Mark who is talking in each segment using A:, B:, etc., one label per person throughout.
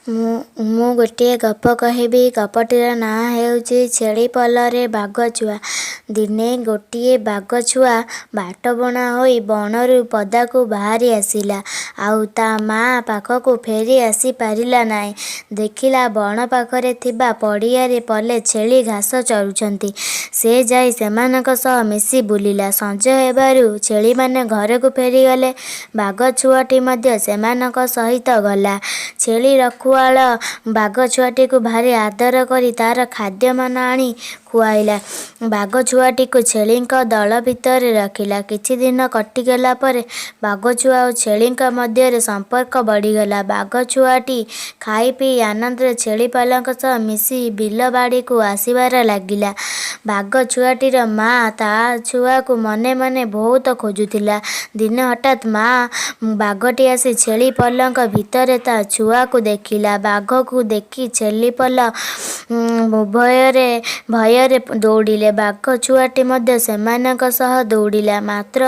A: ମୁଁ ଗୋଟିଏ ଗପ କହିବି। ଗପଟିର ନାଁ ହେଉଛି ଛେଳି ପଲରେ ବାଘ ଛୁଆ। ଦିନେ ଗୋଟିଏ ବାଘ ଛୁଆ ବାଟବଣା ହୋଇ ବଣରୁ ପଦାକୁ ବାହାରି ଆସିଲା। ଆଉ ତା ମା' ପାଖକୁ ଫେରି ଆସିପାରିଲା ନାହିଁ। ଦେଖିଲା ବଣ ପାଖରେ ଥିବା ପଡ଼ିଆରେ ପଲେ ଛେଳି ଘାସ ଚରୁଛନ୍ତି। ସେ ଯାଇ ସେମାନଙ୍କ ସହ ମିଶି ବୁଲିଲା। ସଞ୍ଜ ହେବାରୁ ଛେଳିମାନେ ଘରକୁ ଫେରିଗଲେ। ବାଘ ଛୁଆଟି ମଧ୍ୟ ସେମାନଙ୍କ ସହିତ ଗଲା। ଛେଳି ରଖୁଆଳ ବାଘ ଛୁଆଟିକୁ ଭାରି ଆଦର କରି ତା'ର ଖାଦ୍ୟମାନ ଆଣି ଖୁଆଇଲା। ବାଘ ଛୁଆଟିକୁ ଛେଳିଙ୍କ ଦଳ ଭିତରେ ରଖିଲା। କିଛି ଦିନ କଟିଗଲା ପରେ ବାଘ ଛୁଆ ଓ ଛେଳିଙ୍କ ମଧ୍ୟରେ ସମ୍ପର୍କ ବଢ଼ିଗଲା। ବାଘ ଛୁଆଟି ଖାଇ ପିଇ ଆନନ୍ଦରେ ଛେଳିପାଲଙ୍କ ସହ ମିଶି ବିଲ ବାଡ଼ିକୁ ଆସିବାରେ ଲାଗିଲା। ବାଘ ଛୁଆଟିର ମା' ତା' ଛୁଆକୁ ମନେ ମନେ ବହୁତ ଖୋଜୁଥିଲା। ଦିନେ ହଠାତ୍ ମା' ବାଘଟି ଆସି ଛେଳି ପଲଙ୍କ ଭିତରେ ତା' ଛୁଆକୁ ଦେଖିଲା। ବାଘକୁ ଦେଖି ଛେଳିପଲ ଭୟରେ ଦୌଡ଼ିଲେ। ବାଘ ଛୁଆଟି ମଧ୍ୟ ସେମାନଙ୍କ ସହ ଦୌଡ଼ିଲା। ମାତ୍ର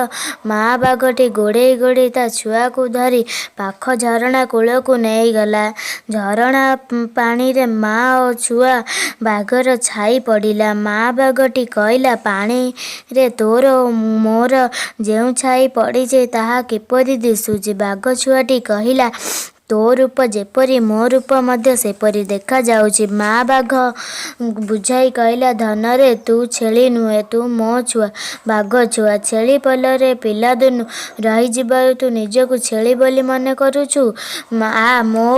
A: ମା' ବାଘଟି ଗୋଡ଼େଇ ଗୋଡ଼େଇ ତା' ଛୁଆକୁ ଧରି ପାଖ ଝରଣା କୂଳକୁ ନେଇଗଲା। ଝରଣା ପାଣିରେ ମା' ଓ ଛୁଆ ବାଘର ଛାଇ ପଡ଼ିଲା। ମା' ବାଘଟି କହିଲା, ପାଣିରେ ତୋର ଓ ମୋର ଯେଉଁ ଛାଇ ପଡ଼ିଛି ତାହା କିପରି ଦିଶୁଛି? ବାଘ ଛୁଆଟି କହିଲା, ତୋ ରୂପ ଯେପରି ମୋ ରୂପ ମଧ୍ୟ ସେପରି ଦେଖାଯାଉଛି। ମା' ବାଘ ବୁଝାଇ କହିଲା, ଧନରେ ତୁ ଛେଳି ନୁହେଁ, ତୁ ମୋ ଛୁଆ, ବାଘ ଛୁଆ। ଛେଳି ପଲରେ ପିଲାଦିନୁ ରହିଯିବାରୁ ତୁ ନିଜକୁ ଛେଳି ବୋଲି ମନେ କରୁଛୁ। ଆ ମୋ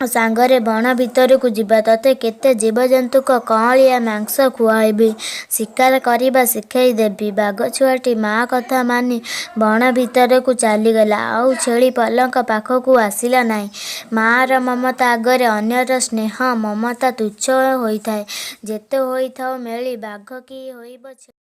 A: ସାଙ୍ଗରେ ବଣ ଭିତରକୁ ଯିବା। ତତେ କେତେ ଜୀବଜନ୍ତୁଙ୍କ କଅଁଳିଆ ମାଂସ ଖୁଆଇବି, ଶିକାର କରିବା ଶିଖାଇ ଦେବି। ବାଘ ଛୁଆଟି ମା' କଥା ମାନି ବଣ ଭିତରକୁ ଚାଲିଗଲା। ଆଉ ଛେଳି ପଲଙ୍କ ପାଖକୁ ଆସିଲା ନାହିଁ। ମା'ର ମମତା ଆଗରେ ଅନ୍ୟର ସ୍ନେହ ମମତା ତୁଚ୍ଛ ହୋଇଥାଏ। ଯେତେ ହୋଇଥାଉ ମେଳି, ବାଘ କି ହୋଇବ